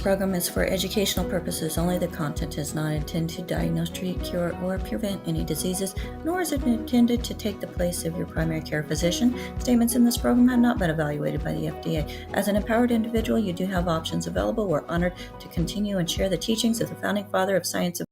program is for educational purposes only. The content is not intended to diagnose, treat, cure, or prevent any diseases, nor is it intended to take the place of your primary care physician. Statements in this program have not been evaluated by the FDA. As an empowered individual, you do have options available. We're honored to continue and share the teachings of the founding father of science.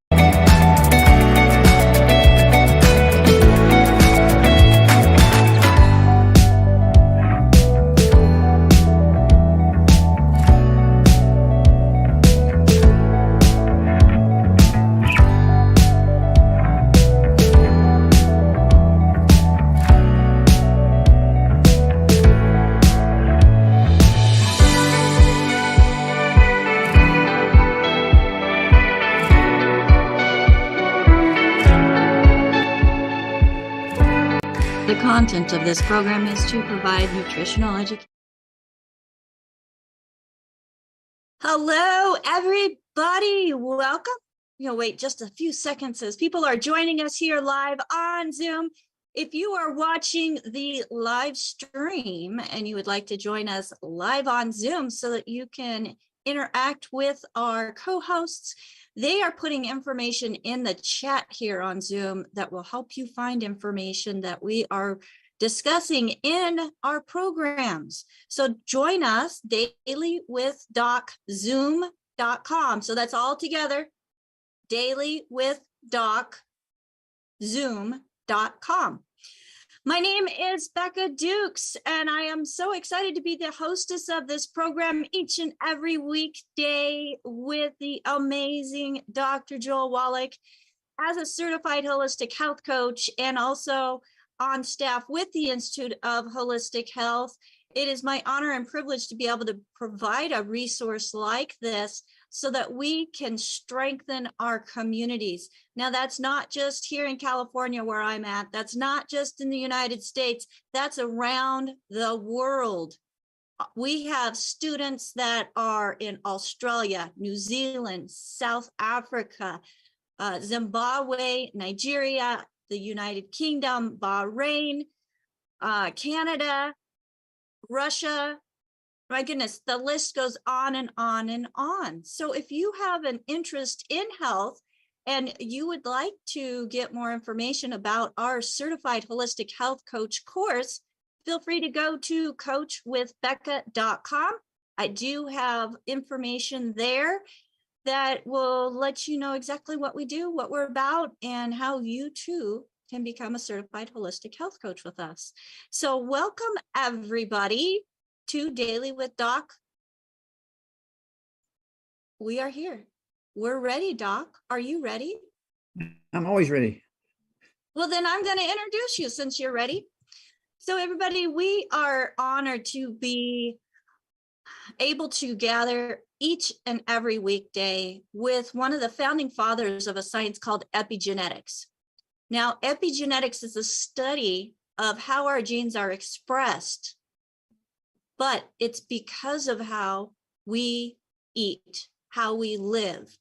The content of this program is to provide nutritional education. Hello, everybody. Welcome. Wait just a few seconds as people are joining us here live on Zoom. If you are watching the live stream and you would like to join us live on Zoom so that you can interact with our co-hosts, they are putting information in the chat here on Zoom that will help you find information that we are discussing in our programs. So join us daily with Doc, Zoom.com. So that's all together, daily with Doc, Zoom.com. My name is Becca Dukes, and I am so excited to be the hostess of this program each and every weekday with the amazing Dr. Joel Wallach as a certified holistic health coach and also on staff with the Institute of Holistic Health. It is my honor and privilege to be able to provide a resource like this so that we can strengthen our communities. Now, that's not just here in California where I'm at. That's not just in the United States. That's around the world. We have students that are in Australia, New Zealand, South Africa, Zimbabwe, Nigeria, the United Kingdom, Bahrain, Canada, Russia. My goodness, the list goes on and on and on. So if you have an interest in health and you would like to get more information about our certified holistic health coach course, feel free to go to coachwithbecca.com. I do have information there that will let you know exactly what we do, what we're about, and how you too can become a certified holistic health coach with us. So welcome everybody to Daily with Doc. We are here. We're ready, Doc. Are you ready? I'm always ready. Well, then I'm going to introduce you since you're ready. So everybody, we are honored to be able to gather each and every weekday with one of the founding fathers of a science called epigenetics. Now, epigenetics is a study of how our genes are expressed, but it's because of how we eat, how we live,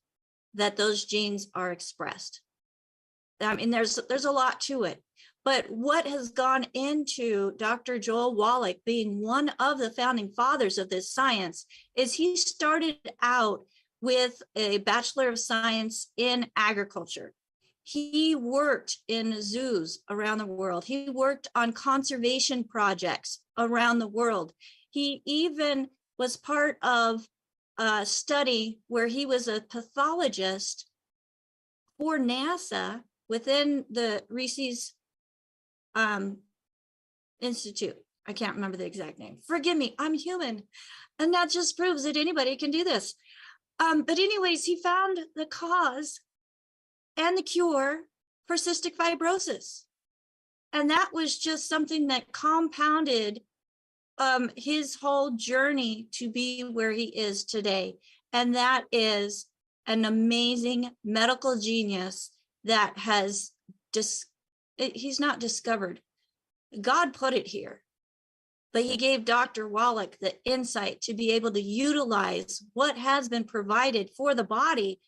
that those genes are expressed. I mean, there's a lot to it. But what has gone into Dr. Joel Wallach being one of the founding fathers of this science is he started out with a Bachelor of Science in agriculture. He worked in zoos around the world. He worked on conservation projects around the world. He even was part of a study where he was a pathologist for NASA within the Reese's Institute. I can't remember the exact name. Forgive me, I'm human. And that just proves that anybody can do this. But anyways, he found the cause and the cure for cystic fibrosis. And that was just something that compounded his whole journey to be where he is today. And that is an amazing medical genius that has he's not discovered. God put it here, but he gave Dr. Wallach the insight to be able to utilize what has been provided for the body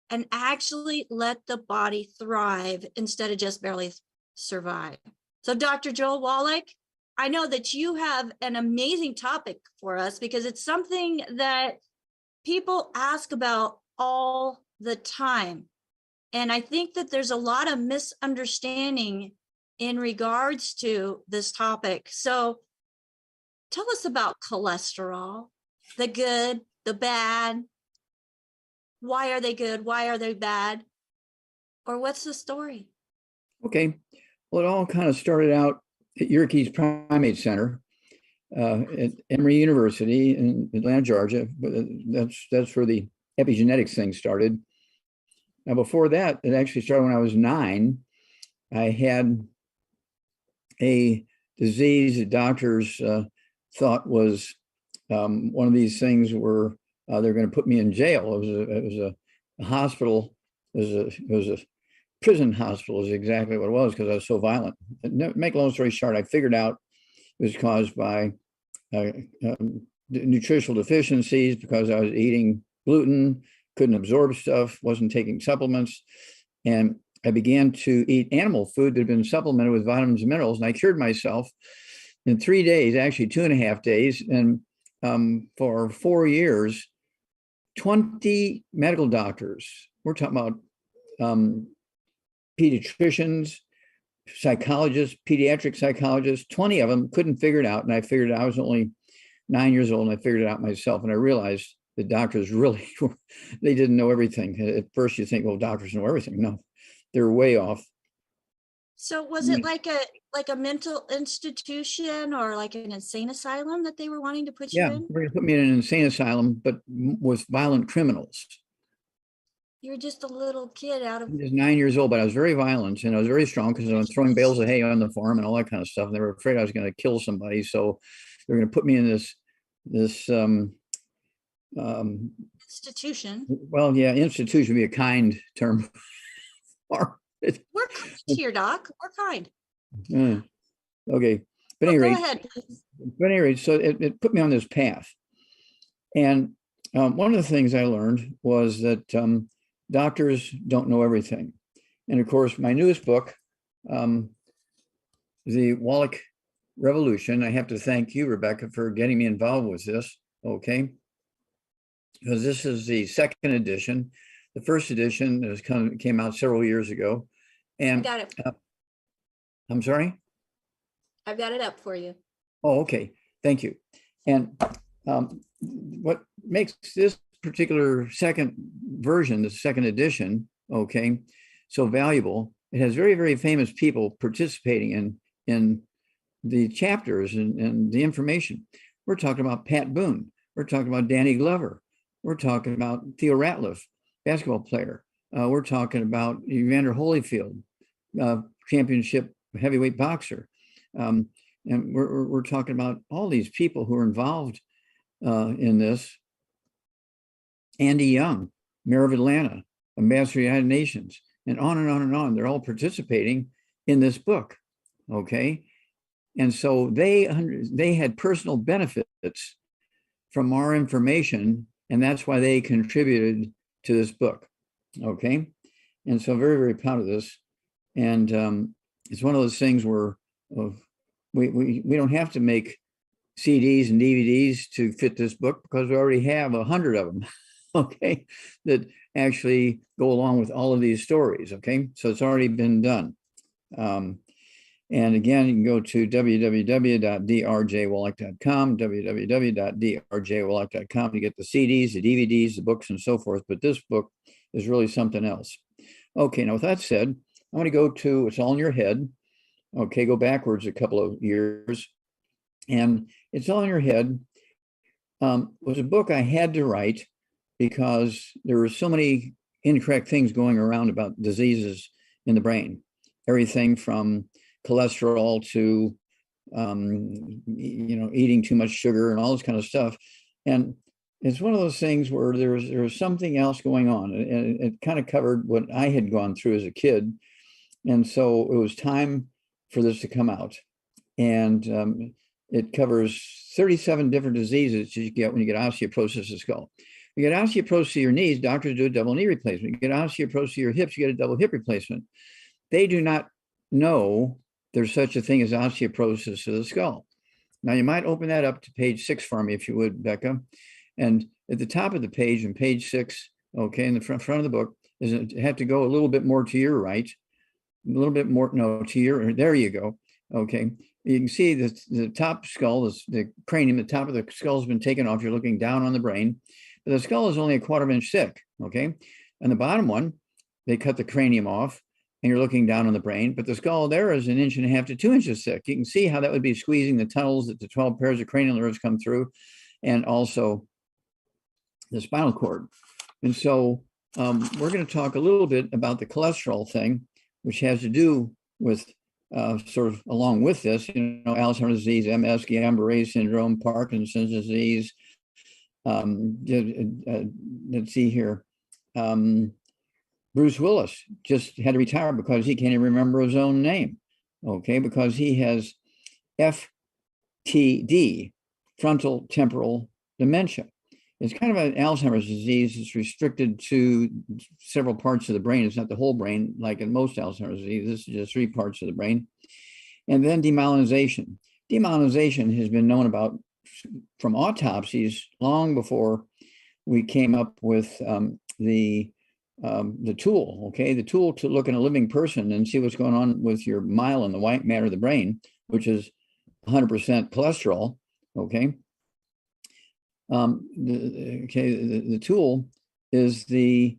and actually let the body thrive instead of just barely survive. So Dr. Joel Wallach, I know that you have an amazing topic for us because it's something that people ask about all the time. And I think that there's a lot of misunderstanding in regards to this topic. So tell us about cholesterol, the good, the bad. Why are they good? Why are they bad? Or what's the story? Okay. Well, it all kind of started out at Yerkes Primate Center at Emory University in Atlanta, Georgia. But that's where the epigenetics thing started. Now, before that, it actually started when I was 9. I had a disease that doctors thought was one of these things where they're going to put me in jail. It was a hospital. It was a prison hospital is exactly what it was, because I was so violent. Make a long story short, I figured out it was caused by nutritional deficiencies, because I was eating gluten, couldn't absorb stuff, wasn't taking supplements. And I began to eat animal food that had been supplemented with vitamins and minerals. And I cured myself in 3 days, actually 2.5 days. And for 4 years, 20 medical doctors, we're talking about pediatricians, psychologists, pediatric psychologists, 20 of them couldn't figure it out. And I figured I was only 9 years old, and I figured it out myself. And I realized the doctors really, they didn't know everything. At first you think, well, doctors know everything. No, they're way off. So was it like a mental institution or like an insane asylum that they were wanting to put you in? They're going to put me in an insane asylum, but with violent criminals. You were just a little kid out of... I was 9 years old, but I was very violent, and I was very strong because I was throwing bales of hay on the farm and all that kind of stuff. And they were afraid I was going to kill somebody. So they're going to put me in this institution. Well, yeah, institution would be a kind term. We're kind here, Doc. We're kind. Okay. But go ahead, please. But anyway, so it put me on this path. And one of the things I learned was that doctors don't know everything. And of course, my newest book, the Wallach Revolution, I have to thank you, Rebecca, for getting me involved with this, okay? Because this is the second edition. The first edition came out several years ago. And I got it. I'm sorry? I've got it up for you. Oh, okay. Thank you. And what makes this particular second version, the second edition, okay, so valuable, it has very, very famous people participating in the chapters and the information. We're talking about Pat Boone. We're talking about Danny Glover. We're talking about Theo Ratliff, basketball player. We're talking about Evander Holyfield, championship heavyweight boxer. And we're talking about all these people who are involved in this. Andy Young, Mayor of Atlanta, Ambassador to the United Nations, and on and on and on. They're all participating in this book, okay? And so they had personal benefits from our information, and that's why they contributed to this book, okay? And so very, very proud of this. And it's one of those things where we don't have to make CDs and DVDs to fit this book, because we already have 100 of them, okay, that actually go along with all of these stories, okay? So it's already been done. And again, you can go to www.drjwallach.com, www.drjwallach.com to get the CDs, the DVDs, the books, and so forth. But this book is really something else. Okay, now with that said, I'm going to go to It's All in Your Head. Okay, go backwards a couple of years. And It's All in Your Head was a book I had to write because there were so many incorrect things going around about diseases in the brain. Everything from cholesterol to, eating too much sugar and all this kind of stuff. And it's one of those things where there was something else going on. And it kind of covered what I had gone through as a kid. And so it was time for this to come out. And it covers 37 different diseases you get when you get osteoporosis of the skull. You get osteoporosis of your knees, doctors do a double knee replacement. You get osteoporosis of your hips, you get a double hip replacement. They do not know there's such a thing as osteoporosis of the skull. Now, you might open that up to page 6 for me, if you would, Becca. And at the top of the page, on page 6, okay, in the front of the book, is it have to go a little bit more to your right, a little bit more, no, to your, there you go, okay. You can see that the top skull, the cranium, the top of the skull has been taken off. You're looking down on the brain, but the skull is only a 1/4 inch thick, okay. And the bottom one, they cut the cranium off, and you're looking down on the brain, but the skull there is 1.5 inches to 2 inches thick. You can see how that would be squeezing the tunnels that the 12 pairs of cranial nerves come through, and also the spinal cord. And so we're going to talk a little bit about the cholesterol thing, which has to do with sort of along with this, Alzheimer's disease, MS, Guillain-Barré syndrome, Parkinson's disease. Let's see here. Bruce Willis just had to retire because he can't even remember his own name, okay, because he has FTD, frontal temporal dementia. It's kind of an Alzheimer's disease. It's restricted to several parts of the brain. It's not the whole brain, like in most Alzheimer's disease. This is just 3 parts of the brain. And then demyelinization. Demyelinization has been known about from autopsies long before we came up with the tool, okay? The tool to look at a living person and see what's going on with your myelin, the white matter of the brain, which is 100% cholesterol, okay? The tool is the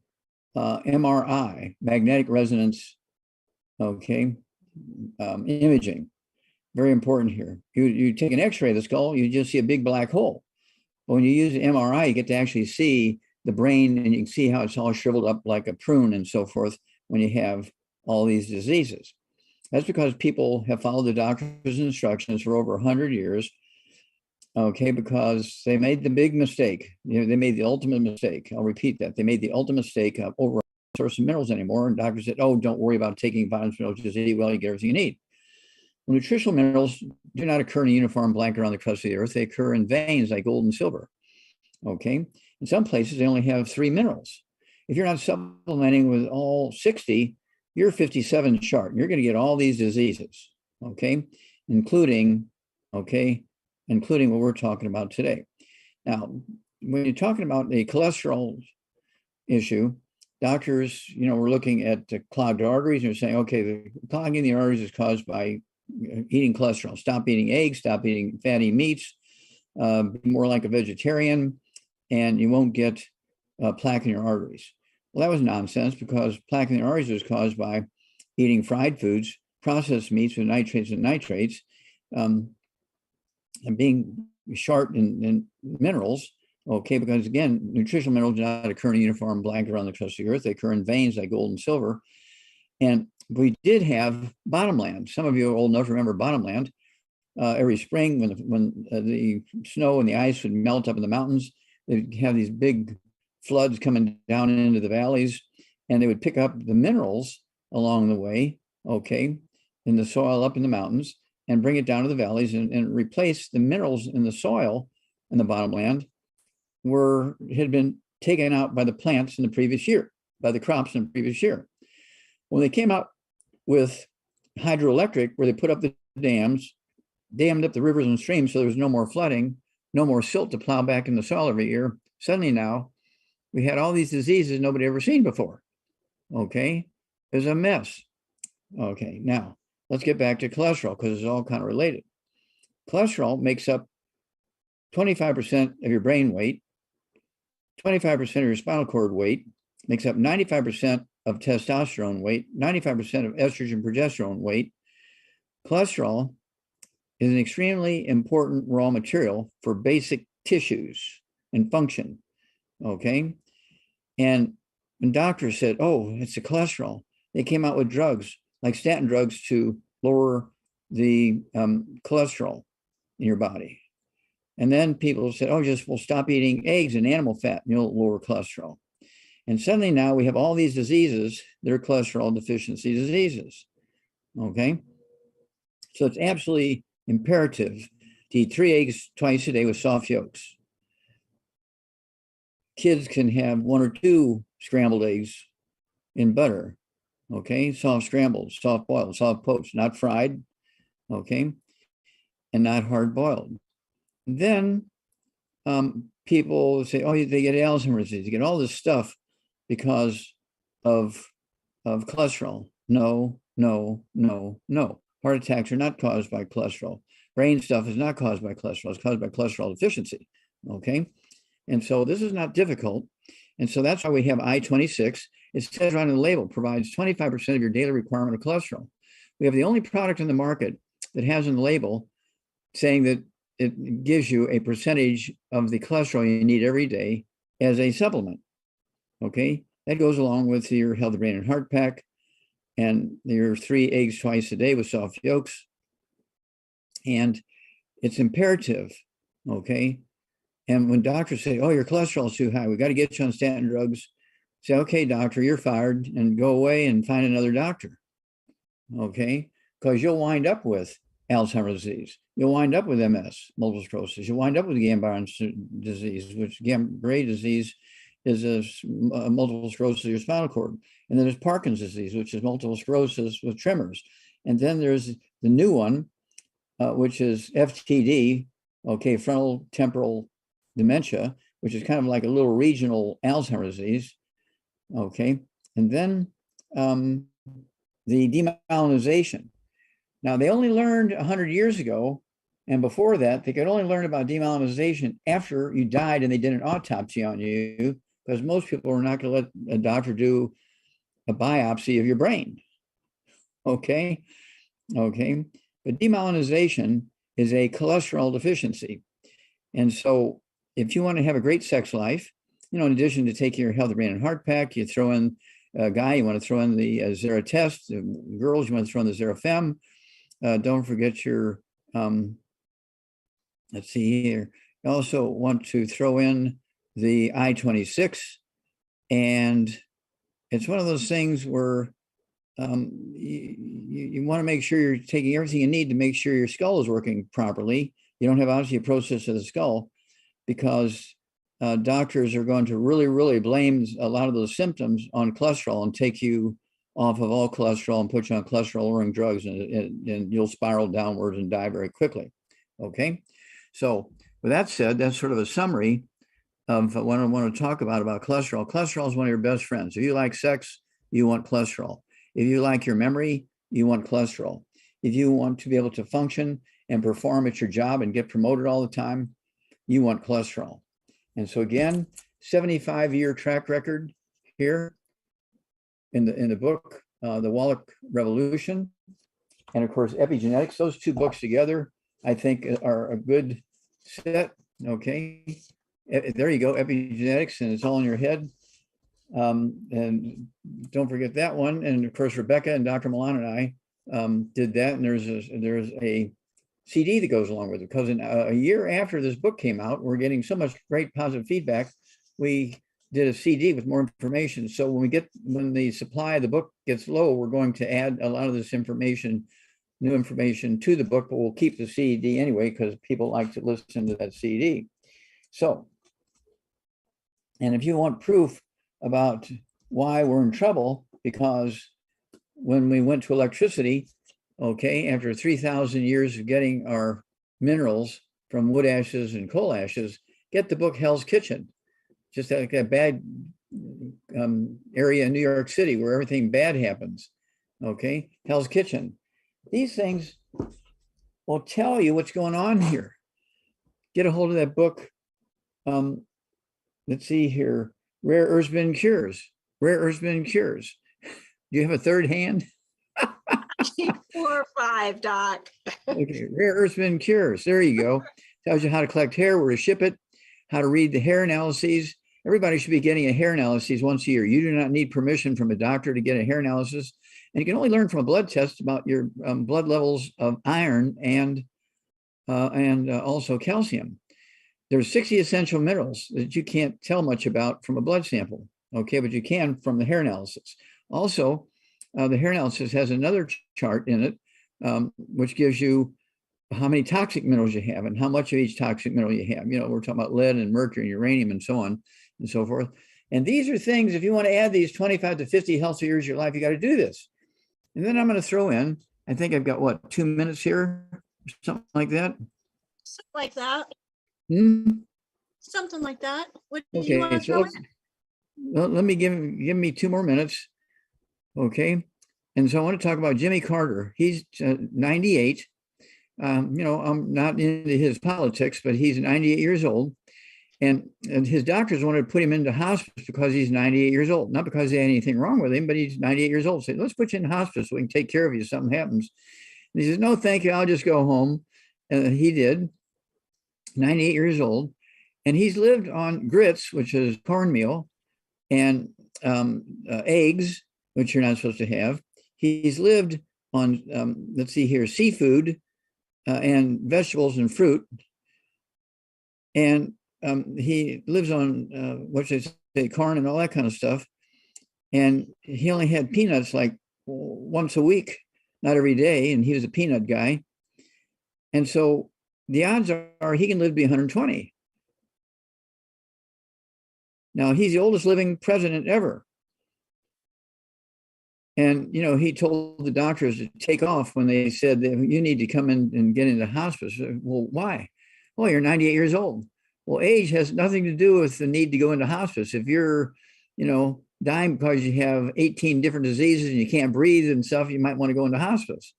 MRI, magnetic resonance, okay, imaging. Very important here. You take an X-ray of the skull, you just see a big black hole. But when you use an MRI, you get to actually see the brain, and you can see how it's all shriveled up like a prune and so forth when you have all these diseases. That's because people have followed the doctor's instructions for over 100 years. Okay, because they made the big mistake. They made the ultimate mistake. I'll repeat that. They made the ultimate mistake of over source of minerals anymore. And doctors said, oh, don't worry about taking vitamins, minerals, just eat well, you get everything you need. Well, nutritional minerals do not occur in a uniform blanket around the crust of the earth. They occur in veins like gold and silver. Okay, in some places, they only have 3 minerals. If you're not supplementing with all 60, you're 57 sharp. You're going to get all these diseases, okay, including what we're talking about today. Now, when you're talking about the cholesterol issue, doctors, we're looking at the clogged arteries, and you're saying, okay, the clogging the arteries is caused by eating cholesterol. Stop eating eggs, stop eating fatty meats, be more like a vegetarian, and you won't get plaque in your arteries. Well, that was nonsense, because plaque in the arteries is caused by eating fried foods, processed meats with nitrates and nitrates, and being short in minerals, okay, because again, nutritional minerals do not occur in a uniform blanket around the crust of the earth. They occur in veins like gold and silver. And we did have bottomland. Some of you are old enough to remember bottomland. Every spring when the snow and the ice would melt up in the mountains, they'd have these big floods coming down into the valleys, and they would pick up the minerals along the way, okay, in the soil up in the mountains, and bring it down to the valleys and replace the minerals in the soil in the bottomland had been taken out by the plants in the previous year, by the crops in the previous year. When they came out with hydroelectric, where they put up the dams, dammed up the rivers and streams so there was no more flooding, no more silt to plow back in the soil every year, suddenly now we had all these diseases nobody ever seen before, okay? It was a mess. Okay, now, let's get back to cholesterol, because it's all kind of related. Cholesterol makes up 25% of your brain weight, 25% of your spinal cord weight, makes up 95% of testosterone weight, 95% of estrogen progesterone weight. Cholesterol is an extremely important raw material for basic tissues and function, okay? And when doctors said, oh, it's the cholesterol, they came out with drugs, like statin drugs, to lower the cholesterol in your body. And then people said, oh, we'll stop eating eggs and animal fat, and you'll lower cholesterol. And suddenly now we have all these diseases that are cholesterol deficiency diseases, okay? So it's absolutely imperative to eat 3 eggs twice a day with soft yolks. Kids can have 1 or 2 scrambled eggs in butter, okay? Soft scrambled, soft boiled, soft poached, not fried, okay? And not hard boiled. Then people say, oh, they get Alzheimer's disease, you get all this stuff because of cholesterol. No, no, no, no. Heart attacks are not caused by cholesterol. Brain stuff is not caused by cholesterol. It's caused by cholesterol deficiency. Okay. And so this is not difficult. And so that's why we have I-26. It says right on the label, provides 25% of your daily requirement of cholesterol. We have the only product in the market that has on the label saying that it gives you a percentage of the cholesterol you need every day as a supplement. Okay. That goes along with your healthy brain and heart pack and your 3 eggs twice a day with soft yolks. And it's imperative. Okay. And when doctors say, oh, your cholesterol is too high, we got to get you on statin drugs, say, okay, doctor, you're fired, and go away and find another doctor. Okay. Because you'll wind up with Alzheimer's disease. You'll wind up with MS, multiple sclerosis. You'll wind up with Guillain-Barré disease, which Guillain-Barré disease is a multiple sclerosis of your spinal cord. And then there's Parkinson's disease, which is multiple sclerosis with tremors. And then there's the new one, which is FTD, okay, frontal temporal dementia, which is kind of like a little regional Alzheimer's disease. Okay. And then the demyelinization. Now, they only learned 100 years ago, and before that, they could only learn about demyelinization after you died and they did an autopsy on you, because most people are not going to let a doctor do a biopsy of your brain. Okay. Okay. But demyelinization is a cholesterol deficiency. And so if you want to have a great sex life, in addition to taking your healthy brain and heart pack, you throw in a guy, you want to throw in the Zera test. Girls, you want to throw in the Zera Femme. Don't forget your, let's see here. You also want to throw in the I-26. And it's one of those things where you want to make sure you're taking everything you need to make sure your skull is working properly. You don't have osteoporosis of the skull, because doctors are going to really, really blame a lot of those symptoms on cholesterol and take you off of all cholesterol and put you on cholesterol-lowering drugs, and you'll spiral downwards and die very quickly. Okay, so with that said, that's sort of a summary of what I want to talk about cholesterol. Cholesterol is one of your best friends. If you like sex, you want cholesterol. If you like your memory, you want cholesterol. If you want to be able to function and perform at your job and get promoted all the time, you want cholesterol. And so again, 75-year track record here in the book, The Wallach Revolution, and of course, Epigenetics. Those two books together, I think, are a good set. Okay, there you go, Epigenetics, and it's all in your head. And don't forget that one. And of course, Rebecca and Dr. Milan and I did that. And there's a CD that goes along with it, because a year after this book came out, we're getting so much great positive feedback. We did a CD with more information. So when the supply of the book gets low, we're going to add a lot of this information, new information to the book, but we'll keep the CD anyway, because people like to listen to that CD. So, and if you want proof about why we're in trouble, because when we went to electricity, okay, after 3,000 years of getting our minerals from wood ashes and coal ashes, get the book Hell's Kitchen. Just like a bad area in New York City where everything bad happens. Okay, Hell's Kitchen. These things will tell you what's going on here. Get a hold of that book. Let's see here. Rare Earths Been Cures. Rare Earths Been Cures. Do you have a third hand? 4 or 5, Doc. Okay, Rare Earths Been Cures. There you go. Tells you how to collect hair, where to ship it, how to read the hair analyses. Everybody should be getting a hair analysis once a year. You do not need permission from a doctor to get a hair analysis. And you can only learn from a blood test about your blood levels of iron and also calcium. There's 60 essential minerals that you can't tell much about from a blood sample, okay, but you can from the hair analysis. Also, the hair analysis has another chart in it, which gives you how many toxic minerals you have and how much of each toxic mineral you have. We're talking about lead and mercury and uranium and so on and so forth. And these are things, if you want to add these 25 to 50 healthy years of your life, you got to do this. And then I'm going to throw in, I think I've got, what, 2 minutes here? Something like that? Something like that. Hmm? something like that. What do you Okay, want to so throw in? let me give me 2 more minutes. Okay. And so I want to talk about Jimmy Carter. He's 98. You know, I'm not into his politics, but he's 98 years old. And his doctors wanted to put him into hospice because he's 98 years old, not because they had anything wrong with him, but he's 98 years old. So let's put you in hospice so we can take care of you if something happens. And he says, no, thank you. I'll just go home. And he did, 98 years old. And he's lived on grits, which is cornmeal, and eggs, which you're not supposed to have. He's lived on, let's see here, seafood and vegetables and fruit. And he lives on what should I say, corn and all that kind of stuff. And he only had peanuts like once a week, not every day. And he was a peanut guy. And so the odds are he can live to be 120. Now he's the oldest living president ever. And, you know, he told the doctors to take off when they said that you need to come in and get into hospice. Well, why? Well, you're 98 years old. Well, age has nothing to do with the need to go into hospice. If you're, you know, dying because you have 18 different diseases and you can't breathe and stuff, you might want to go into hospice.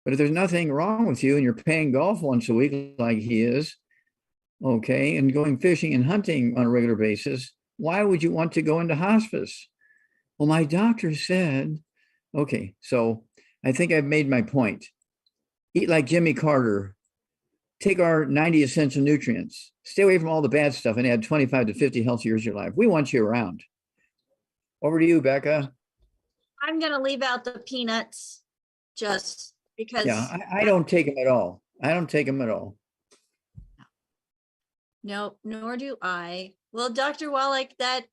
But if there's nothing wrong with you and you're playing golf once a week like he is, okay, and going fishing and hunting on a regular basis, why would you want to go into hospice? Well, my doctor said, okay, so I think I've made my point. Eat like Jimmy Carter. Take our 90 essential nutrients. Stay away from all the bad stuff and add 25 to 50 healthy years of your life. We want you around. Over to you, Becca. I'm going to leave out the peanuts just because. Yeah, I don't take them at all. I don't take them at all. No, nor do I. Well, Dr. Wallach, I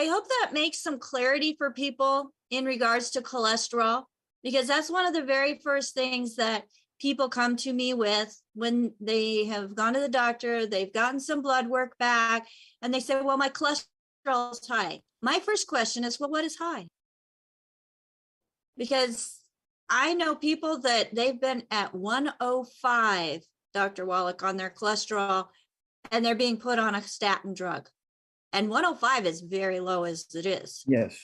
hope that makes some clarity for people in regards to cholesterol, because that's one of the very first things that people come to me with when they have gone to the doctor, they've gotten some blood work back, and they say, well, my cholesterol is high. My first question is, well, what is high? Because I know people that they've been at 105, Dr. Wallach, on their cholesterol, and they're being put on a statin drug. And 105 is very low as it is. Yes.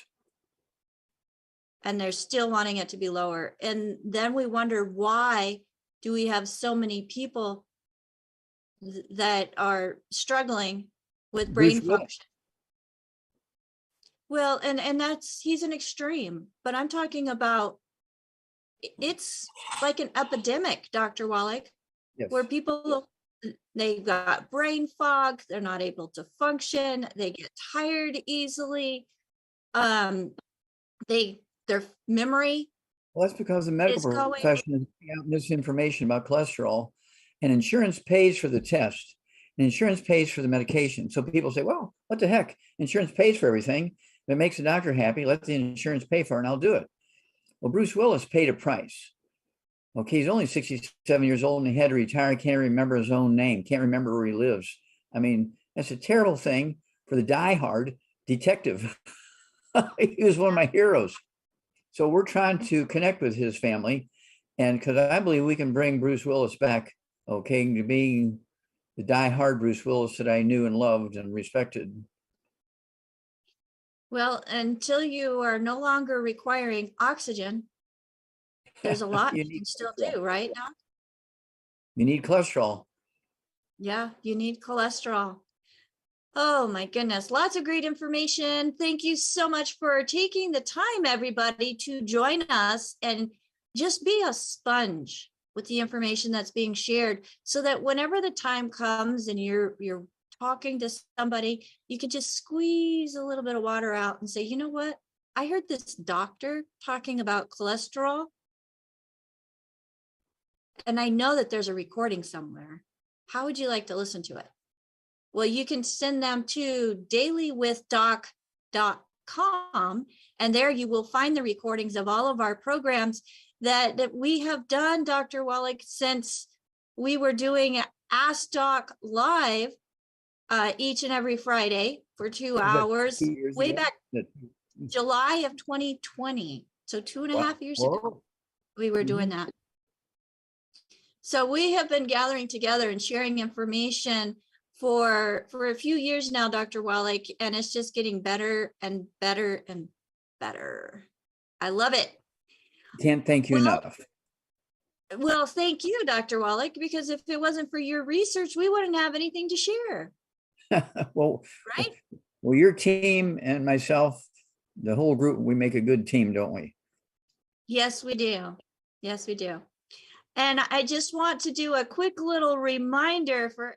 And they're still wanting it to be lower. And then we wonder, why do we have so many people that are struggling with brain function? Well, and he's an extreme, but I'm talking about, it's like an epidemic, Dr. Wallach, yes, where people, they've got brain fog, they're not able to function, they get tired easily, their memory. Well, that's because the medical profession is putting out misinformation about cholesterol, and insurance pays for the test, and insurance pays for the medication. So people say, well, what the heck? Insurance pays for everything. If it makes the doctor happy, let the insurance pay for it and I'll do it. Well, Bruce Willis paid a price. Okay, he's only 67 years old and he had to retire. Can't remember his own name. Can't remember where he lives. I mean, that's a terrible thing for the diehard detective. He was one of my heroes. So we're trying to connect with his family, and because I believe we can bring Bruce Willis back, okay, to being the diehard Bruce Willis that I knew and loved and respected. Well, until you are no longer requiring oxygen, there's a lot you can still do, right, Doc? You need cholesterol. Yeah, you need cholesterol. Oh my goodness, lots of great information. Thank you so much for taking the time, everybody, to join us and just be a sponge with the information that's being shared, so that whenever the time comes and you're talking to somebody, you can just squeeze a little bit of water out and say, you know what? I heard this doctor talking about cholesterol, and I know that there's a recording somewhere. How would you like to listen to it? Well, you can send them to dailywithdoc.com, and there you will find the recordings of all of our programs that we have done, Dr. Wallach, since we were doing Ask Doc Live each and every Friday for 2 hours, way back July of 2020. So 2.5 years ago, we were doing that. So we have been gathering together and sharing information for a few years now, Dr. Wallach, and it's just getting better and better and better. I love it. Can't thank you enough. Well, thank you, Dr. Wallach, because if it wasn't for your research, we wouldn't have anything to share. Well, right? Well, your team and myself, the whole group, we make a good team, don't we? Yes, we do. Yes, we do. And I just want to do a quick little reminder for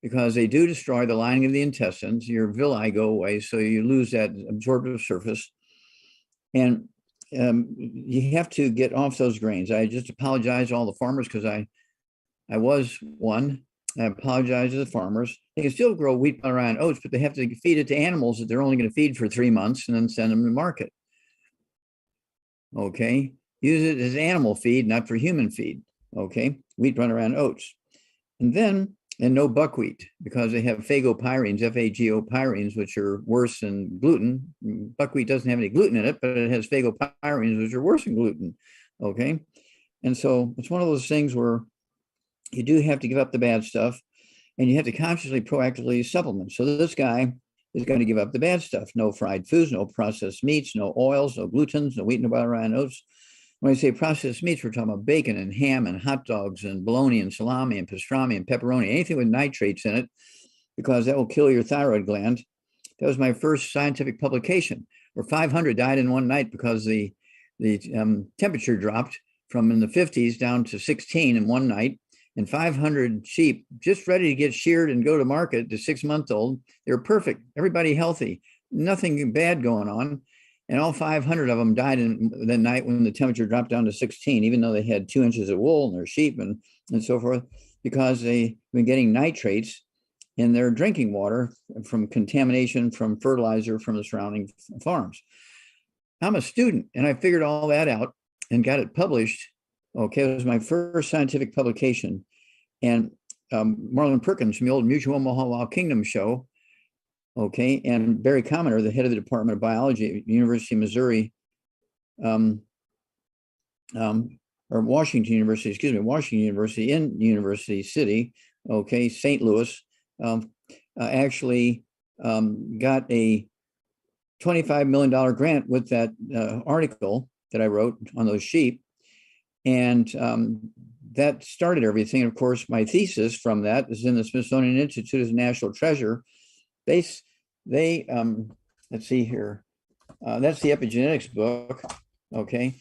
Because they do destroy the lining of the intestines. Your villi go away, so you lose that absorptive surface. And you have to get off those grains. I just apologize to all the farmers because I was one. I apologize to the farmers. They can still grow wheat, butter, and oats, but they have to feed it to animals that they're only going to feed for 3 months and then send them to market. Okay, use it as animal feed, not for human feed. Okay, wheat, butter, and oats. And no buckwheat because they have phagopyrines, F-A-G-O-pyrines, which are worse than gluten. Buckwheat doesn't have any gluten in it, but it has phagopyrines, which are worse than gluten. Okay. And so it's one of those things where you do have to give up the bad stuff, and you have to consciously, proactively supplement. So this guy is going to give up the bad stuff. No fried foods, no processed meats, no oils, no glutens, no wheat, no butter, and oats. When I say processed meats, we're talking about bacon and ham and hot dogs and bologna and salami and pastrami and pepperoni, anything with nitrates in it, because that will kill your thyroid gland. That was my first scientific publication, where 500 died in one night because the temperature dropped from in the 50s down to 16 in one night. And 500 sheep just ready to get sheared and go to market, the 6-month-old. They were perfect, everybody healthy, nothing bad going on. And all 500 of them died in the night when the temperature dropped down to 16, even though they had 2 inches of wool in their sheep and so forth, because they've been getting nitrates in their drinking water from contamination from fertilizer from the surrounding farms. I'm a student, and I figured all that out and got it published. Okay, it was my first scientific publication. And Marlon Perkins from the old Mutual Omaha Wild Kingdom show, okay, and Barry Commoner, the head of the Department of Biology at University of Missouri, or Washington University, Washington University in University City, okay, St. Louis, actually got a $25 million grant with that article that I wrote on those sheep. And that started everything. Of course, my thesis from that is in the Smithsonian Institute as a National Treasure. They let's see here. That's the epigenetics book. Okay.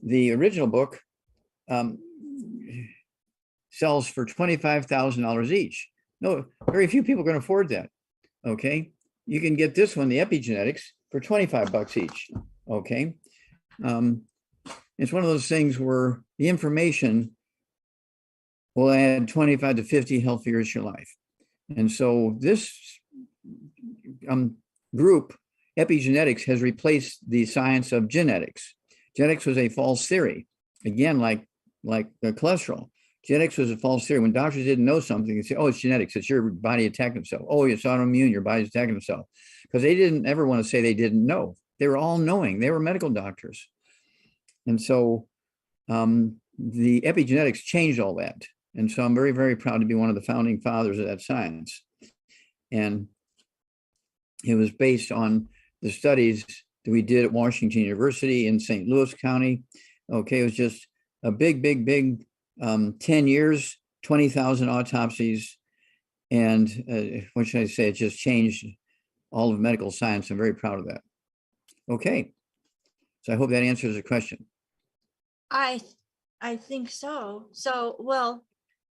The original book sells for $25,000 each. No, very few people can afford that. Okay. You can get this one, the epigenetics, for $25 each. Okay. It's one of those things where the information will add 25 to 50 healthy years to your life. And so this group, epigenetics, has replaced the science of genetics. Genetics was a false theory. Again, like the cholesterol. Genetics was a false theory. When doctors didn't know something, they say, oh, it's genetics. It's your body attacking itself. Oh, it's autoimmune. Your body's attacking itself. Because they didn't ever want to say they didn't know. They were all knowing. They were medical doctors. And so the epigenetics changed all that. And so I'm very, very proud to be one of the founding fathers of that science. And it was based on the studies that we did at Washington University in St. Louis County. Okay, it was just a big, 10 years, 20,000 autopsies. And what should I say? It just changed all of medical science. I'm very proud of that. Okay. So I hope that answers the question. I think so. So, well,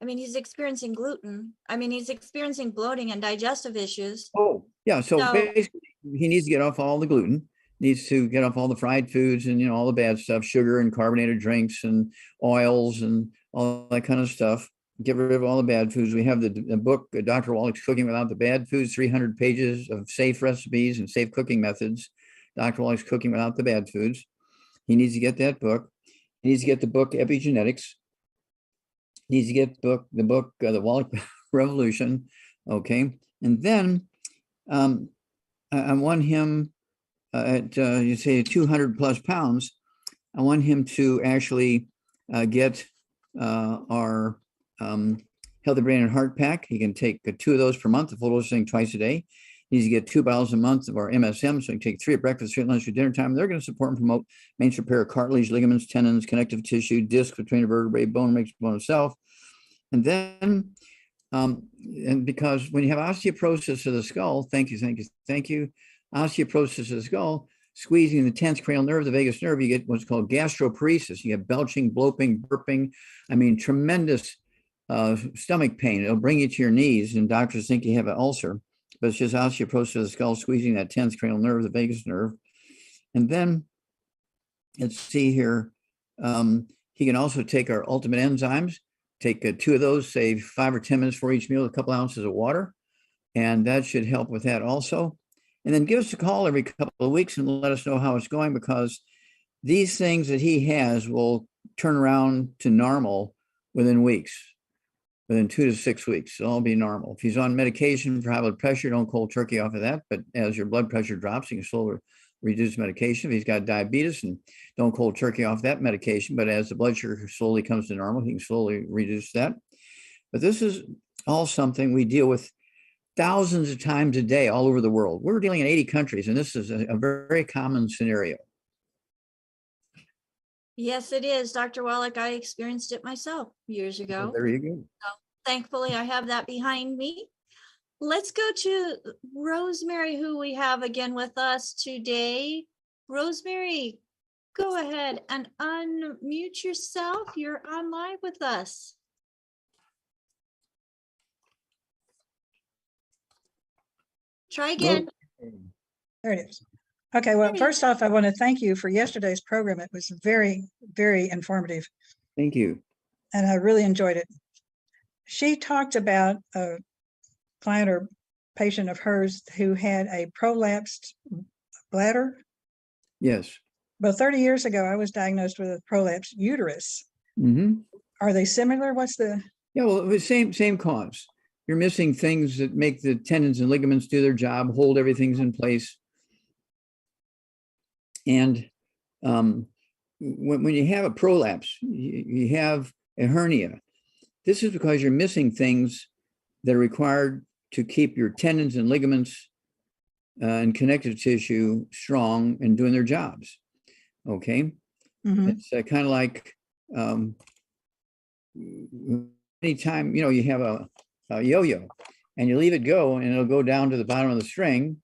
I mean, he's experiencing gluten. I mean, he's experiencing bloating and digestive issues. Oh, yeah. So basically, he needs to get off all the gluten, needs to get off all the fried foods and, all the bad stuff, sugar and carbonated drinks and oils and all that kind of stuff. Get rid of all the bad foods. We have the book, Dr. Wallach's Cooking Without the Bad Foods, 300 pages of safe recipes and safe cooking methods. Dr. Wallach's Cooking Without the Bad Foods. He needs to get that book. He needs to get the book Epigenetics. He needs to get the book, The Wallach Revolution. Okay. And then I want him at, you say 200 plus pounds. I want him to actually get our Healthy Brain and Heart Pack. He can take 2 of those per month, the full dose thing twice a day. He needs to get 2 bottles a month of our MSM, so he can take 3 at breakfast, 3 at lunch, 3 at dinner time. They're going to support and promote maintenance repair of cartilage, ligaments, tendons, connective tissue, discs between the vertebrae, bone makes bone itself. And then, and because when you have osteoporosis of the skull, thank you, osteoporosis of the skull, squeezing the 10th cranial nerve, the vagus nerve, you get what's called gastroparesis. You get belching, bloating, burping. I mean, tremendous stomach pain. It'll bring you to your knees, and doctors think you have an ulcer, but it's just osteoporosis of the skull, squeezing that 10th cranial nerve, the vagus nerve. And then, let's see here, he can also take our ultimate enzymes, take 2 of those, say 5 or 10 minutes for each meal, a couple ounces of water, and that should help with that also. And then give us a call every couple of weeks and let us know how it's going, because these things that he has will turn around to normal within weeks, within 2 to 6 weeks. It'll all be normal. If he's on medication for high blood pressure, don't cold turkey off of that. But as your blood pressure drops, you can reduce medication. If he's got diabetes, and don't cold turkey off that medication, but as the blood sugar slowly comes to normal, he can slowly reduce that. But this is all something we deal with thousands of times a day all over the world. We're dealing in 80 countries, and this is a very common scenario. Yes, it is, Dr. Wallach. I experienced it myself years ago. Well, there you go. So thankfully, I have that behind me. Let's go to Rosemary, who we have again with us today. Rosemary, go ahead and unmute yourself. You're on live with us. Try again. There it is. Okay, well, first off, I want to thank you for yesterday's program. It was very, very informative. Thank you. And I really enjoyed it. She talked about a client or patient of hers who had a prolapsed bladder. Yes. Well, 30 years ago, I was diagnosed with a prolapsed uterus. Mm-hmm. Are they similar? What's the? Yeah, well, the same cause. You're missing things that make the tendons and ligaments do their job, hold everything's in place. And when you have a prolapse, you have a hernia. This is because you're missing things that are required to keep your tendons and ligaments and connective tissue strong and doing their jobs. Okay. Mm-hmm. It's kind of like anytime, you have a yo-yo and you leave it go and it'll go down to the bottom of the string.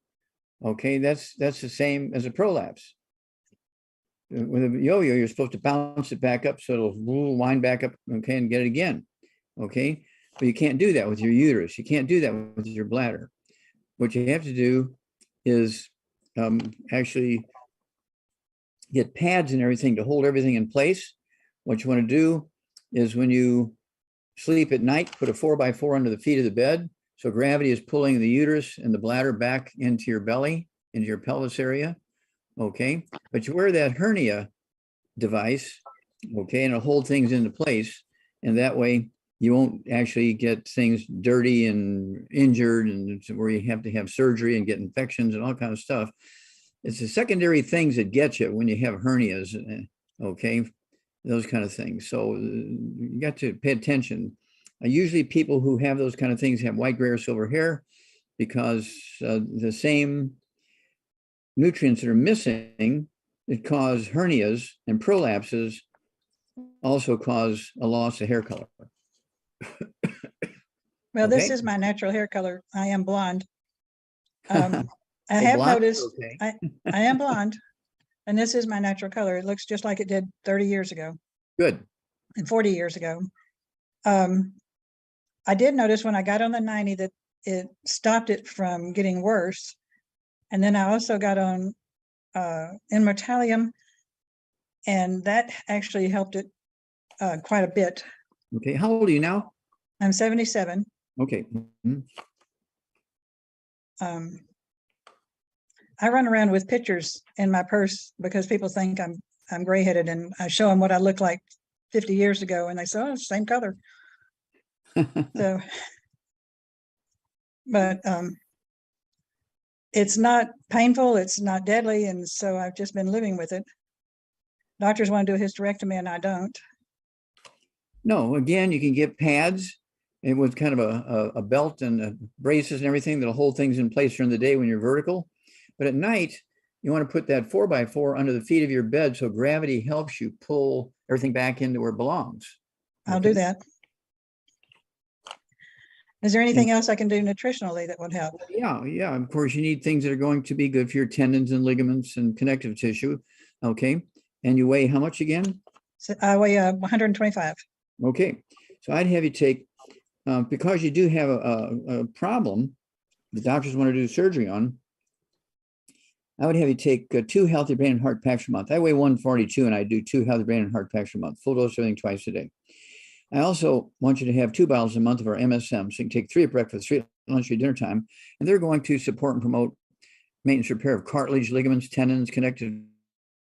Okay. That's the same as a prolapse. With a yo-yo, you're supposed to bounce it back up so it'll wind back up, okay, and get it again. Okay. But you can't do that with your uterus. You can't do that with your bladder. What you have to do is actually get pads and everything to hold everything in place. What you want to do is when you sleep at night, put a 4x4 under the feet of the bed. So gravity is pulling the uterus and the bladder back into your belly, into your pelvis area. Okay. But you wear that hernia device. Okay. And it'll hold things into place. And that way you won't actually get things dirty and injured and where you have to have surgery and get infections and all kinds of stuff. It's the secondary things that get you when you have hernias. Okay. Those kind of things. So you got to pay attention. Usually people who have those kind of things have white, gray, or silver hair because the same nutrients that are missing that cause hernias and prolapses also cause a loss of hair color. Well, okay. This is my natural hair color. I am blonde. I have noticed okay. I am blonde, and this is my natural color. It looks just like it did 30 years ago. Good. And 40 years ago. I did notice when I got on the 90 that it stopped it from getting worse. And then I also got on Immortalium, and that actually helped it quite a bit. Okay. How old are you now? I'm 77. Okay. Mm-hmm. I run around with pictures in my purse because people think I'm gray-headed, and I show them what I looked like 50 years ago, and they say, "Oh, same color." So, but it's not painful, it's not deadly, and so I've just been living with it. Doctors want to do a hysterectomy, and I don't. No, again, you can get pads and with kind of a belt and braces and everything that'll hold things in place during the day when you're vertical. But at night, you want to put that 4x4 under the feet of your bed so gravity helps you pull everything back into where it belongs. I'll do that. Is there anything else I can do nutritionally that would help? Yeah. Of course, you need things that are going to be good for your tendons and ligaments and connective tissue. Okay. And you weigh how much again? So I weigh 125. Okay. So I'd have you take, because you do have a problem the doctors want to do surgery on, I would have you take 2 healthy brain and heart packs a month. I weigh 142 and I do 2 healthy brain and heart packs a month, full dose of everything twice a day. I also want you to have 2 bottles a month of our MSM. So you can take 3 at breakfast, 3 at lunch, 3 at dinner time. And they're going to support and promote maintenance repair of cartilage, ligaments, tendons, connective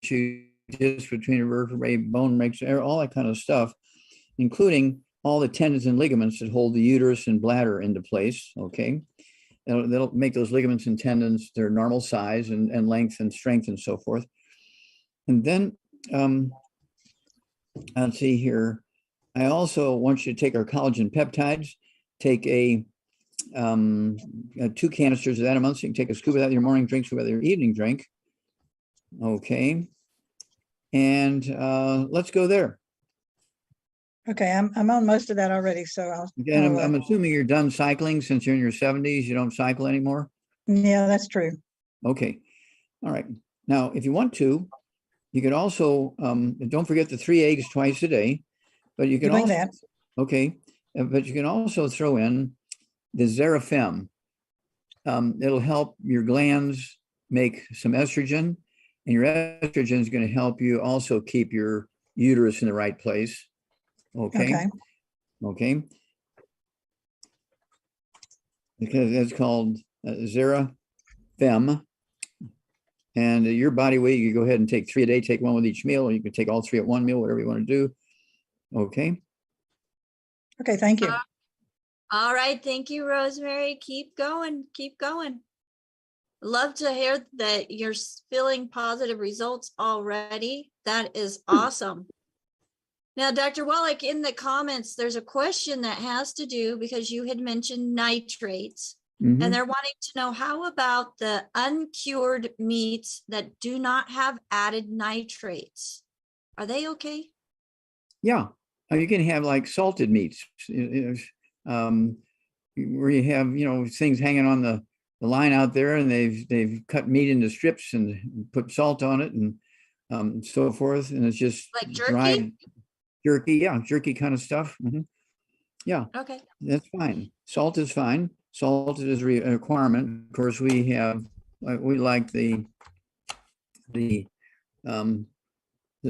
tissue, disc between vertebrae, bone breaks, all that kind of stuff, including all the tendons and ligaments that hold the uterus and bladder into place. Okay. That'll make those ligaments and tendons their normal size and length and strength and so forth. And then let's see here. I also want you to take our collagen peptides, take 2 canisters of that a month. So you can take a scoop of that in your morning drink, scoop of that in your evening drink. Okay. And let's go there. Okay, I'm on most of that already, so Again, I'm assuming you're done cycling since you're in your 70s. You don't cycle anymore? Yeah, that's true. Okay. All right. Now, if you want to, you could also, don't forget the 3 eggs twice a day, but you can Doing also, that. okay, but you can also throw in the ZRadical. It'll help your glands make some estrogen, and your estrogen is going to help you also keep your uterus in the right place. Okay. Okay. Because that's called ZRadical. And your body weight, you go ahead and take 3 a day, take 1 with each meal, or you can take all 3 at 1 meal, whatever you want to do. Okay. Okay, thank you. All right. Thank you, Rosemary. Keep going. Keep going. Love to hear that you're feeling positive results already. That is awesome. Now, Dr. Wallach, in the comments, there's a question that has to do because you had mentioned nitrates. Mhm. And they're wanting to know, how about the uncured meats that do not have added nitrates? Are they okay? Yeah. You can have like salted meats, where you have, things hanging on the line out there, and they've cut meat into strips and put salt on it and so forth. And it's just Like jerky? dried jerky. Yeah. Jerky kind of stuff. Mhm. Yeah. Okay. That's fine. Salt is fine. Salt is a requirement. Of course, we like the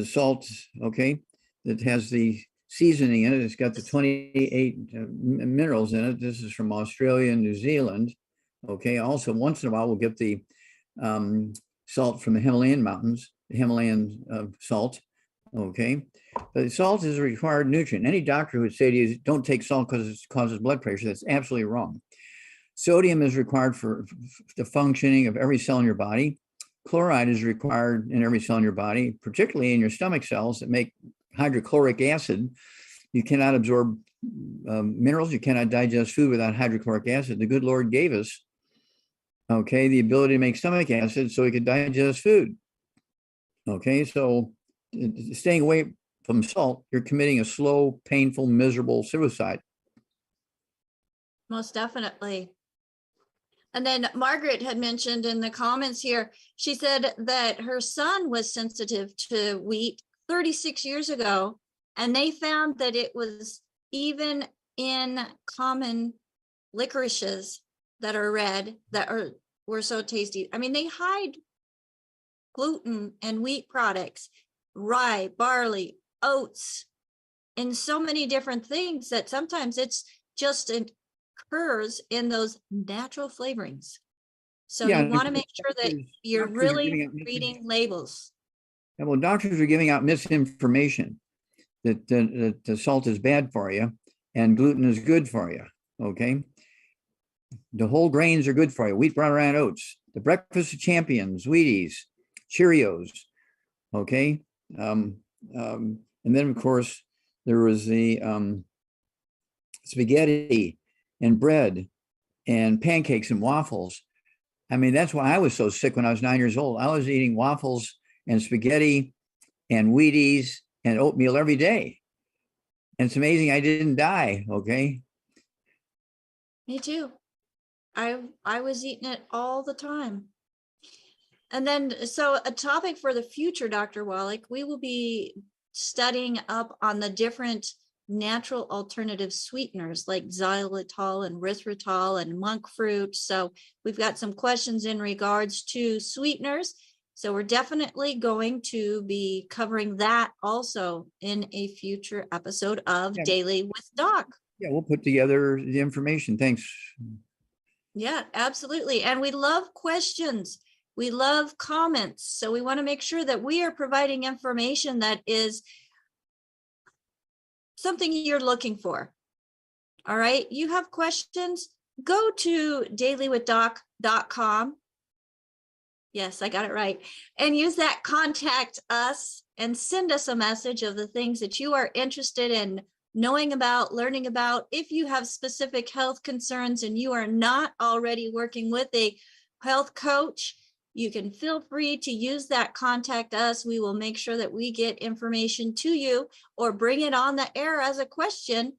salt, okay, that has the seasoning in it. It's got the 28 minerals in it. This is from Australia and New Zealand. Okay. Also, once in a while, we'll get the salt from the Himalayan mountains, the Himalayan salt. Okay. But salt is a required nutrient. Any doctor who would say to you, don't take salt because it causes blood pressure, that's absolutely wrong. Sodium is required for the functioning of every cell in your body. Chloride is required in every cell in your body, particularly in your stomach cells that make hydrochloric acid. You cannot absorb minerals. You cannot digest food without hydrochloric acid. The good Lord gave us, okay, the ability to make stomach acid so we could digest food. Okay, so staying away from salt, you're committing a slow, painful, miserable suicide. Most definitely. And then Margaret had mentioned in the comments here, she said that her son was sensitive to wheat 36 years ago, and they found that it was even in common licorices that are red that were so tasty. I mean, they hide gluten and wheat products, rye, barley, oats, and so many different things that sometimes it's just occurs in those natural flavorings. So Yeah, you want to make sure that you're really reading labels. Yeah, well, doctors are giving out misinformation that the salt is bad for you and gluten is good for you. Okay. The whole grains are good for you. Wheat, brown, rye, oats, the breakfast of champions, Wheaties, Cheerios. Okay. And then, of course, there was the spaghetti and bread and pancakes and waffles. I mean, that's why I was so sick when I was 9 years old. I was eating waffles and spaghetti and Wheaties and oatmeal every day. And it's amazing I didn't die, okay? Me too. I was eating it all the time. And then, so a topic for the future, Dr. Wallach, we will be studying up on the different natural alternative sweeteners like xylitol and erythritol and monk fruit. So we've got some questions in regards to sweeteners. So we're definitely going to be covering that also in a future episode of Daily with Doc. Yeah, we'll put together the information. Thanks. Yeah, absolutely. And we love questions. We love comments. So we want to make sure that we are providing information that is something you're looking for. All right. You have questions, go to dailywithdoc.com. Yes, I got it right. And use that contact us and send us a message of the things that you are interested in knowing about, learning about. If you have specific health concerns and you are not already working with a health coach, you can feel free to use that contact us. We will make sure that we get information to you or bring it on the air as a question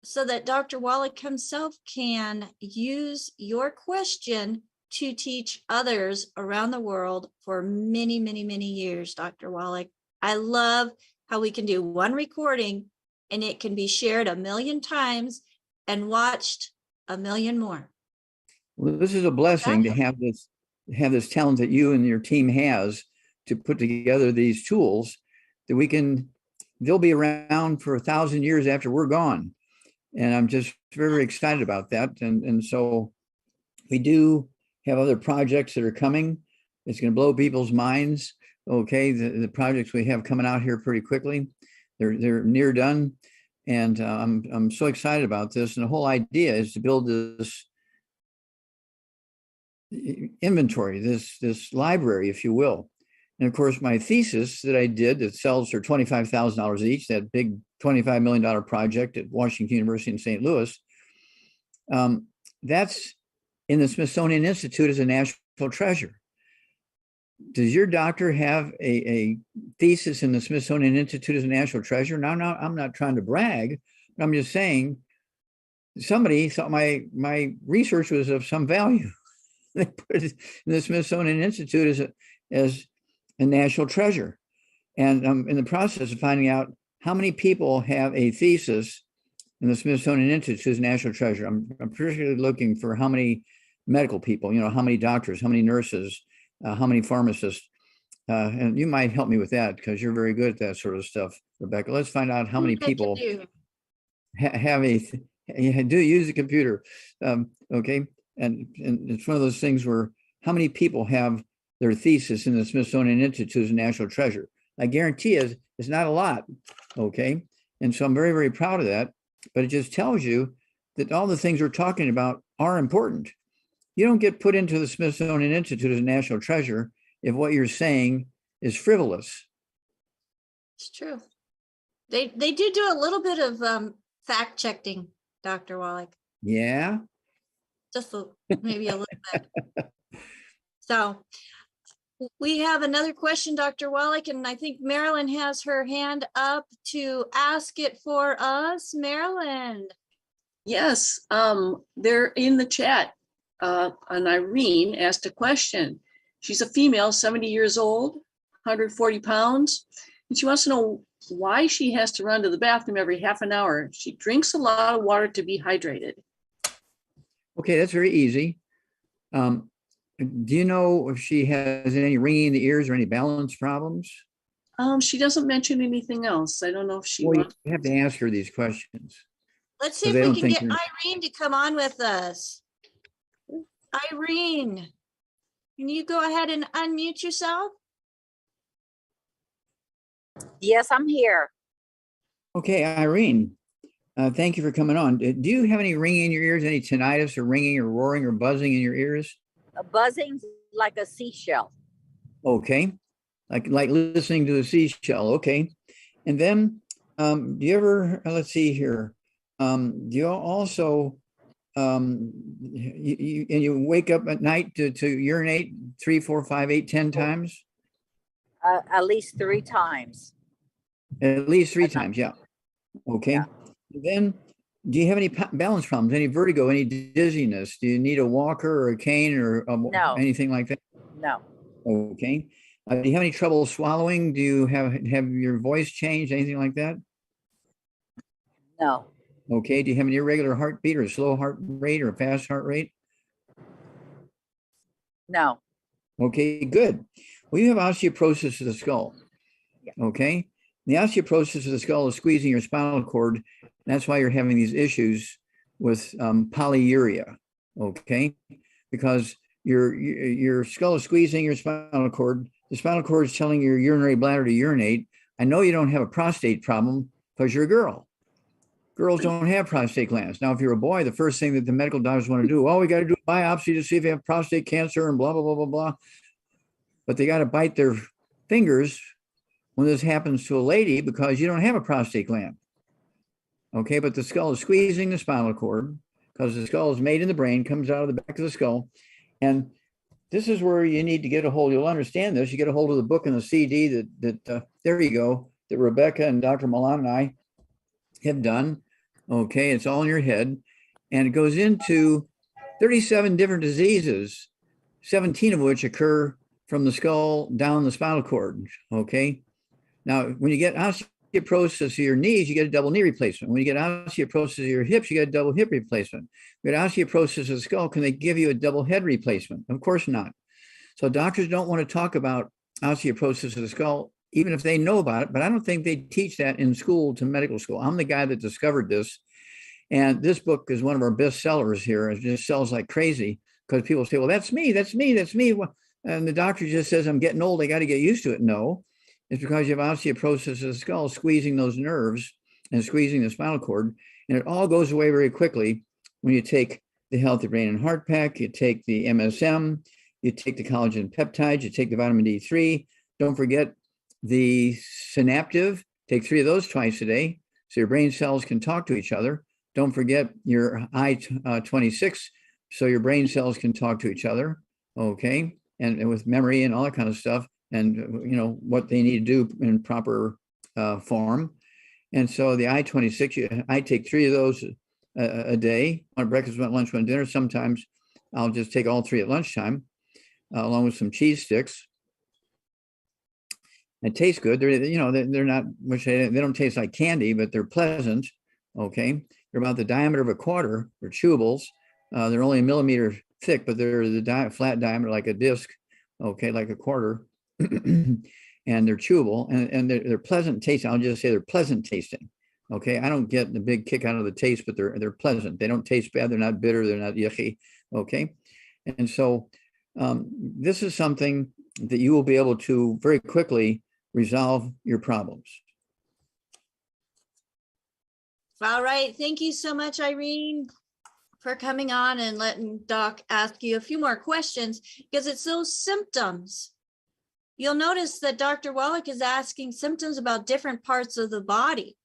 so that Dr. Wallach himself can use your question to teach others around the world for many, many, many years, Dr. Wallach. I love how we can do one recording and it can be shared 1,000,000 times and watched 1,000,000 more. Well, this is a blessing to have this talent that you and your team has to put together these tools that they'll be around for 1,000 years after we're gone. And I'm just very, very excited about that. And so we do have other projects that are coming. It's going to blow people's minds. Okay, the projects we have coming out here pretty quickly. They're near done. And I'm so excited about this. And the whole idea is to build this inventory, this library, if you will. And of course, my thesis that I did that sells for $25,000 each, that big $25 million project at Washington University in St. Louis, that's in the Smithsonian Institute as a national treasure. Does your doctor have a thesis in the Smithsonian Institute as a national treasure? Now, I'm not trying to brag, but I'm just saying somebody thought my research was of some value. They put it in the Smithsonian Institute as a national treasure. And I'm in the process of finding out how many people have a thesis in the Smithsonian Institute as national treasure. I'm particularly looking for how many medical people, how many doctors, how many nurses, how many pharmacists. And you might help me with that because you're very good at that sort of stuff, Rebecca. Let's find out how many people have do use the computer. Okay. And it's one of those things where how many people have their thesis in the Smithsonian Institute as a national treasure? I guarantee it's not a lot. Okay. And so I'm very, very proud of that. But it just tells you that all the things we're talking about are important. You don't get put into the Smithsonian Institute as a national treasure if what you're saying is frivolous. It's true. They do a little bit of fact checking, Dr. Wallach. Yeah. Just maybe a little bit. So we have another question, Dr. Wallach, and I think Marilyn has her hand up to ask it for us. Marilyn. Yes, they're in the chat. And Irene asked a question. She's a female, 70 years old, 140 pounds, and she wants to know why she has to run to the bathroom every half an hour. She drinks a lot of water to be hydrated. Okay, that's very easy. Do you know if she has any ringing in the ears or any balance problems? She doesn't mention anything else. I don't know if she wants. You have to ask her these questions. Let's see if we can get Irene to come on with us. Irene, can you go ahead and unmute yourself? Yes, I'm here. Okay, Irene, thank you for coming on. Do you have any ringing in your ears, any tinnitus or ringing or roaring or buzzing in your ears? A buzzing like a seashell. Okay, like listening to the seashell. Okay, and then do you ever? Let's see here. Do you also you wake up at night to urinate 3, 4, 5, 8, 10 times? At least 3 times. At least 3 times, yeah. Okay. Yeah. Then, do you have any balance problems, any vertigo, any dizziness? Do you need a walker or a cane or no. Anything like that? No. Okay. Do you have any trouble swallowing? Do you have your voice changed, anything like that? No. Okay. Do you have an irregular heartbeat or a slow heart rate or a fast heart rate? No. Okay, good. Well, you have osteoporosis of the skull. Yeah. Okay. The osteoporosis of the skull is squeezing your spinal cord. That's why you're having these issues with polyuria. Okay, because your skull is squeezing your spinal cord. The spinal cord is telling your urinary bladder to urinate. I know you don't have a prostate problem because you're a girl. Girls don't have prostate glands. Now, if you're a boy, the first thing that the medical doctors want to do, oh, we got to do a biopsy to see if you have prostate cancer and blah, blah, blah, blah, blah. But they got to bite their fingers when this happens to a lady because you don't have a prostate gland. Okay, but the skull is squeezing the spinal cord because the skull is made in the brain, comes out of the back of the skull. And this is where you need to get a hold. You'll understand this. You get a hold of the book and the CD that there you go, that Rebecca and Dr. Milan and I have done. Okay, it's all in your head. And it goes into 37 different diseases, 17 of which occur from the skull down the spinal cord. Okay. Now, when you get osteoporosis of your knees, you get a double knee replacement. When you get osteoporosis of your hips, you get a double hip replacement. You get osteoporosis of the skull, can they give you a double head replacement? Of course not. So doctors don't want to talk about osteoporosis of the skull, even if they know about it, but I don't think they teach that in school to medical school. I'm the guy that discovered this. And this book is one of our best sellers here. It just sells like crazy because people say, well, that's me, that's me, that's me. And the doctor just says, I'm getting old, I got to get used to it. No, it's because you have osteoporosis of the skull, squeezing those nerves and squeezing the spinal cord. And it all goes away very quickly when you take the Healthy Brain and Heart Pack, you take the MSM, you take the collagen peptides, you take the vitamin D3. Don't forget the synaptive, take 3 of those twice a day so your brain cells can talk to each other. Don't forget your I-26 so your brain cells can talk to each other, okay? And with memory and all that kind of stuff, and you know what they need to do in proper form. And so the I-26, I take 3 of those a day, one breakfast, one lunch, one dinner. Sometimes I'll just take all 3 at lunchtime, along with some cheese sticks. It tastes good. They're not much. They don't taste like candy, but they're pleasant. Okay, they're about the diameter of a quarter. They're chewables. They're only a millimeter thick, but they're the flat diameter like a disc. Okay, like a quarter, and they're chewable and they're pleasant tasting. I'll just say they're pleasant tasting. Okay, I don't get the big kick out of the taste, but they're pleasant. They don't taste bad. They're not bitter. They're not yucky. Okay, and so this is something that you will be able to very quickly resolve your problems. All right. Thank you so much, Irene, for coming on and letting Doc ask you a few more questions, because it's those symptoms. You'll notice that Dr. Wallach is asking symptoms about different parts of the body.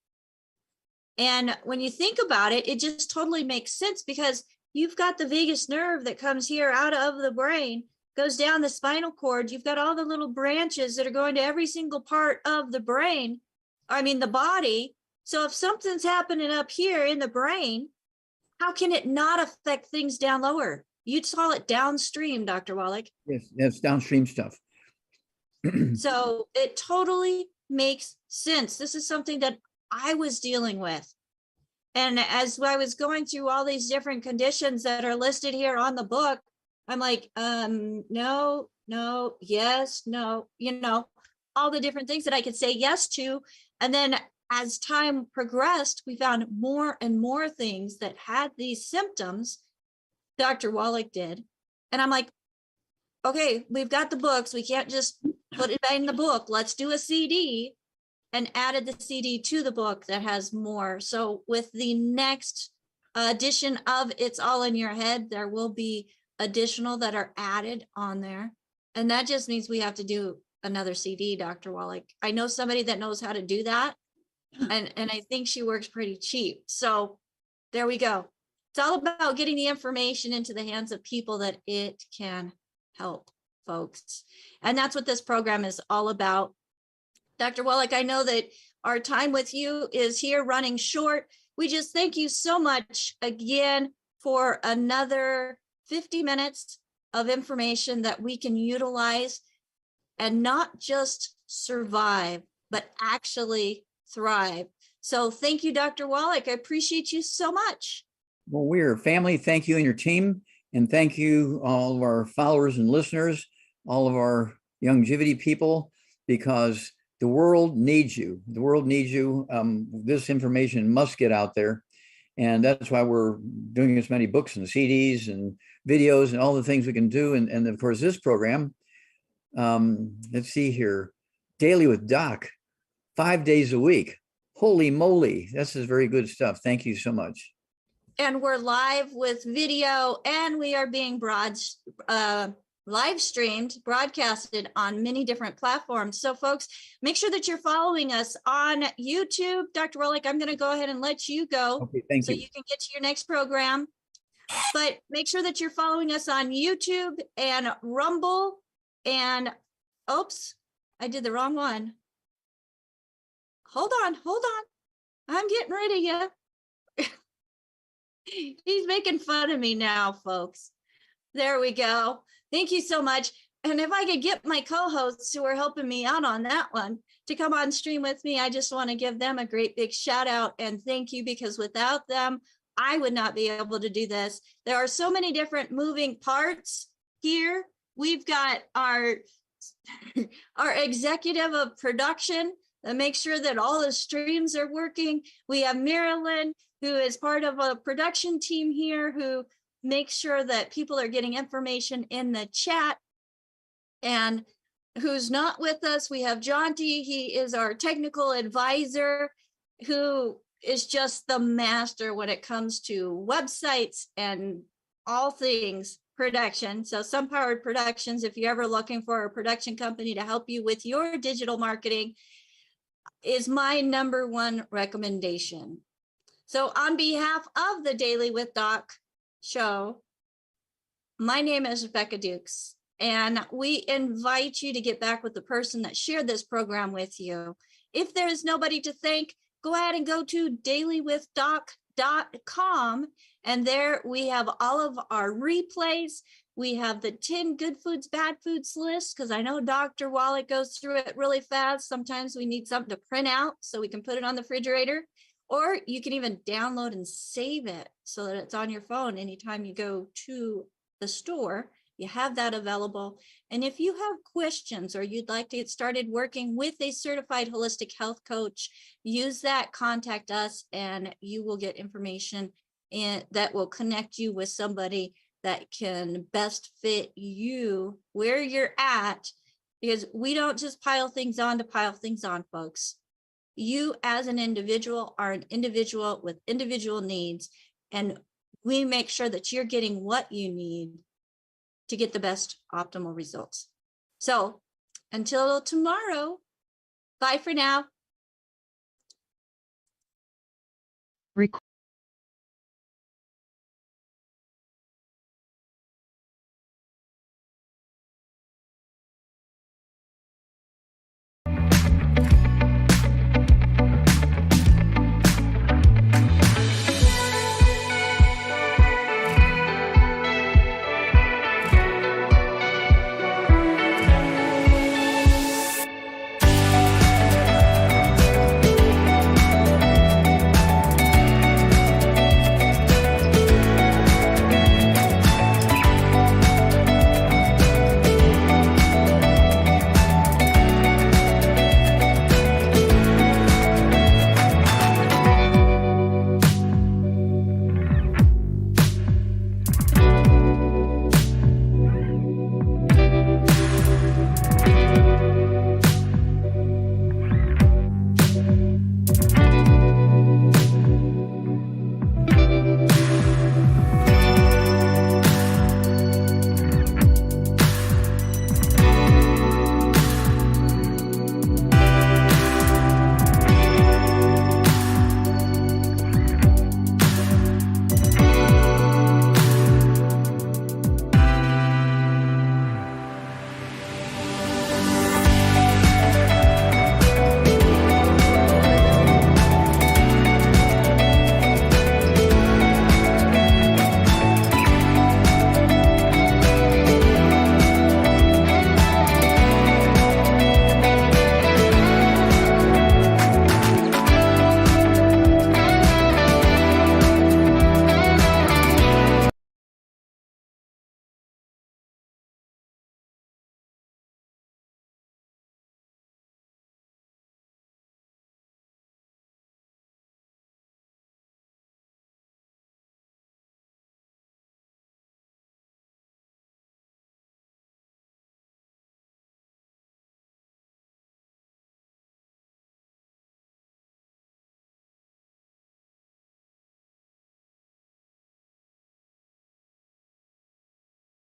And when you think about it, it just totally makes sense, because you've got the vagus nerve that comes here out of the brain, goes down the spinal cord. You've got all the little branches that are going to every single part of the brain, the body. So if something's happening up here in the brain, how can it not affect things down lower? You'd call it downstream, Dr. Wallach. Yes, that's downstream stuff. So it totally makes sense. This is something that I was dealing with. And as I was going through all these different conditions that are listed here on the book, I'm like, no, yes, no, all the different things that I could say yes to. And then as time progressed, we found more and more things that had these symptoms. Dr. Wallach did. And I'm like, okay, we've got the books. We can't just put it in the book. Let's do a CD, and added the CD to the book that has more. So with the next edition of It's All in Your Head, there will be additional that are added on there. And that just means we have to do another CD, Dr. Wallach. I know somebody that knows how to do that. And I think she works pretty cheap. So there we go. It's all about getting the information into the hands of people that it can help, folks. And that's what this program is all about. Dr. Wallach, I know that our time with you is here running short. We just thank you so much again for another 50 minutes of information that we can utilize and not just survive, but actually thrive. So thank you, Dr. Wallach. I appreciate you so much. Well, we're a family. Thank you and your team. And thank you, all of our followers and listeners, all of our longevity people, because the world needs you. The world needs you. This information must get out there. And that's why we're doing as many books and CDs and videos and all the things we can do. And of course, this program, let's see here, Daily with Doc, 5 days a week. Holy moly, this is very good stuff. Thank you so much. And we're live with video, and we are being live streamed, broadcasted on many different platforms. So folks, make sure that you're following us on YouTube. Dr. Wallach, I'm going to go ahead and let you go. Okay, thank you. So you can get to your next program. But make sure that you're following us on YouTube and Rumble and, oops, I did the wrong one. Hold on. I'm getting rid of you. He's making fun of me now, folks. There we go. Thank you so much. And if I could get my co-hosts who are helping me out on that one to come on stream with me, I just want to give them a great big shout out and thank you, because without them, I would not be able to do this. There are so many different moving parts here. We've got our executive of production that makes sure that all the streams are working. We have Marilyn, who is part of a production team here, who makes sure that people are getting information in the chat. And who's not with us, we have Jonty. He is our technical advisor, who is just the master when it comes to websites and all things production. So SunPowered Productions, if you're ever looking for a production company to help you with your digital marketing, is my #1 recommendation. So on behalf of the Daily with Doc show, my name is Becca Dukes, and we invite you to get back with the person that shared this program with you. If there is nobody to thank, go ahead and go to dailywithdoc.com, and there we have all of our replays. We have the 10 good foods, bad foods list, because I know Dr. Wallach goes through it really fast. Sometimes we need something to print out so we can put it on the refrigerator, or you can even download and save it so that it's on your phone anytime you go to the store. You have that available. And if you have questions or you'd like to get started working with a certified holistic health coach, use that, contact us, and you will get information that will connect you with somebody that can best fit you where you're at, because we don't just pile things on to pile things on, folks. You as an individual are an individual with individual needs, and we make sure that you're getting what you need to get the best optimal results. So until tomorrow, bye for now.